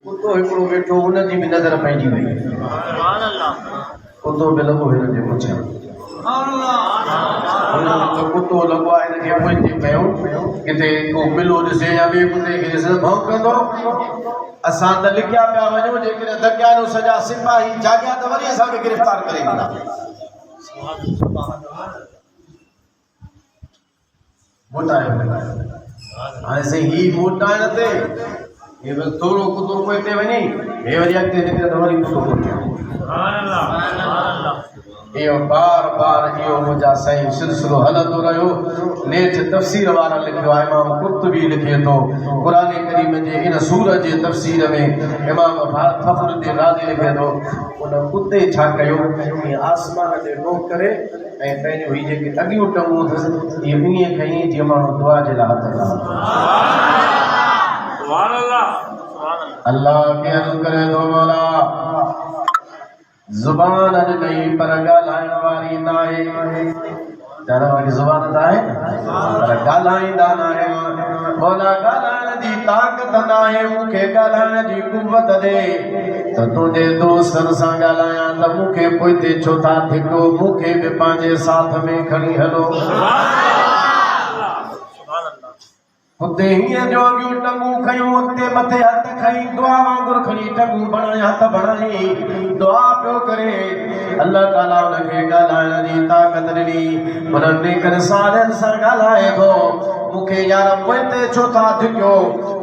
कुतो हिकिड़ो वेठो उनजी बि नज़र पइजी वई कुतो बि लॻो हिनजे पुठियां कुतो लॻो आहे हिनखे मुंहिंजे पियो किथे को बिलो ॾिसे या ॿिए कुते खे ॾिसे भौंकंदो असां त लिखिया पिया वञूं जेकॾहिं दॻियालो सॼा सिपाही जाॻिया त वरी असांखे गिरफ़्तार करे ईंदा मोटाए हाणे साईं ही मोटाइण ते ये बस थोड़ो कुतो कोई ते वनी हे वरी अॻिते निकिरे त वरी कुतो कोन्हे इहो बार बार इहो मुंहिंजा साईं सिलसिलो हलंदो रहियो नेठि तफ़सीर वारा लिखियो आहे इमाम कुर्तुबी लिखे थो क़ुर करीम जे इन सूरत जे तफ़सीर में इमाम फ़खरुद्दीन राज़ी लिखे थो उन कुते छा कयो आसमान ते रोक करे ऐं पंहिंजो ही जेके अॻियूं टंगूं अथसि इहे ईअं खईं जीअं माण्हू दुआ जे लाइ हथ अल्लाह के अर्ज़ करे थो मौला ज़ुबान ॾिनई पर ॻाल्हाइण वारी न आहे चवण वारी ज़ुबान त आहे पर ॻाल्हाईंदा न आहियूं मौला ॻाल्हाइण जी ताक़त न आहे मूंखे ॻाल्हाइण जी कुवत ॾे त तुंहिंजे दोस्तनि सां ॻाल्हायां त मूंखे पोइते छो था धिको मूंखे बि पंहिंजे साथ में खणी हलो उते हीअं जो अॻियूं टंगूं खयूं उते मथे हथ खईं दुआ वांगुरु खणी टंगूं बणाई हथ बणाई दुआ पियो करे अल्लाह ताला उनखे ॻाल्हाइण जी ताक़त ॾिनी उन्हनि करे सालनि सां ॻाल्हाए थो मूंखे यार पोइते छो था धिकियो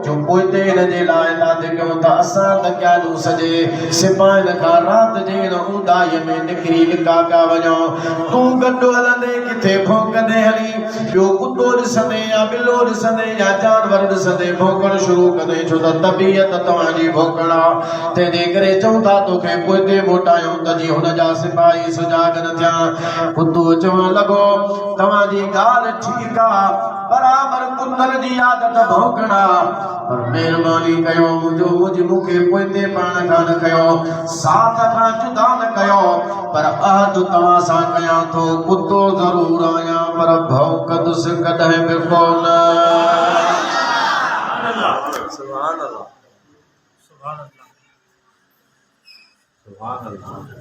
जो पोइते हिनजे लाइ था धिकियो त असां त ॻाल्हियूं सॼे सिपाहियुनि खां राति जे हिन ऊंदाईअ में निकिरी लिका पिया वञूं तूं गॾु हलंदे किथे भौंकंदे हली ॿियो कुतो ॾिसंदे या ॿिलो ॾिसंदे या जानवर ॾिसंदे भौंकण शुरू कंदे छो त तबियत तव्हांजी भौंकण आहे तंहिंजे करे चऊं था तोखे पोइते मोटायूं त जीअं हुनजा सिपाही सुजाग न थिया कुतो चवणु लॻो तव्हांजी ॻाल्हि ठीकु आहे बराबर कुतनि जी आदत भौंकण आहे पर महिरबानी कयो मुंहिंजी मूंखे पोइते पाण खां न कयो साथ खां जुदा न कयो पर अहद तव्हां सां कयां थो कुतो ज़रूरु आहियां पर भौंकदुसि कॾहिं बि कोन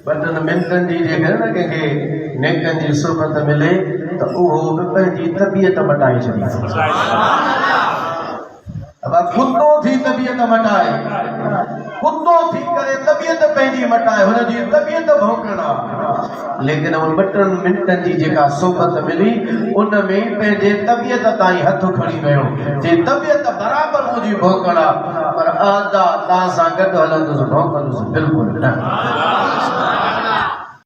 बटन मिंटनि जी जेकर न कंहिंखे नेकनि जी सुबत मिले त उहो बि पंहिंजी तबियत मटाए छॾी कुतो थी तबियत मटाए कुतो थी करे तबियत पंहिंजी मटाए हुनजी तबियत भौंकण आहे लेकिन उन ॿ-3 मिंटनि जी जेका सोबत मिली उन में पंहिंजे तबियत ताईं हथ खणी वियो जे तबियत बराबरि मुंहिंजी भौंकण आहे पर आदा तव्हां सां गॾु हलंदुसि भौंकंदुसि बिल्कुलु न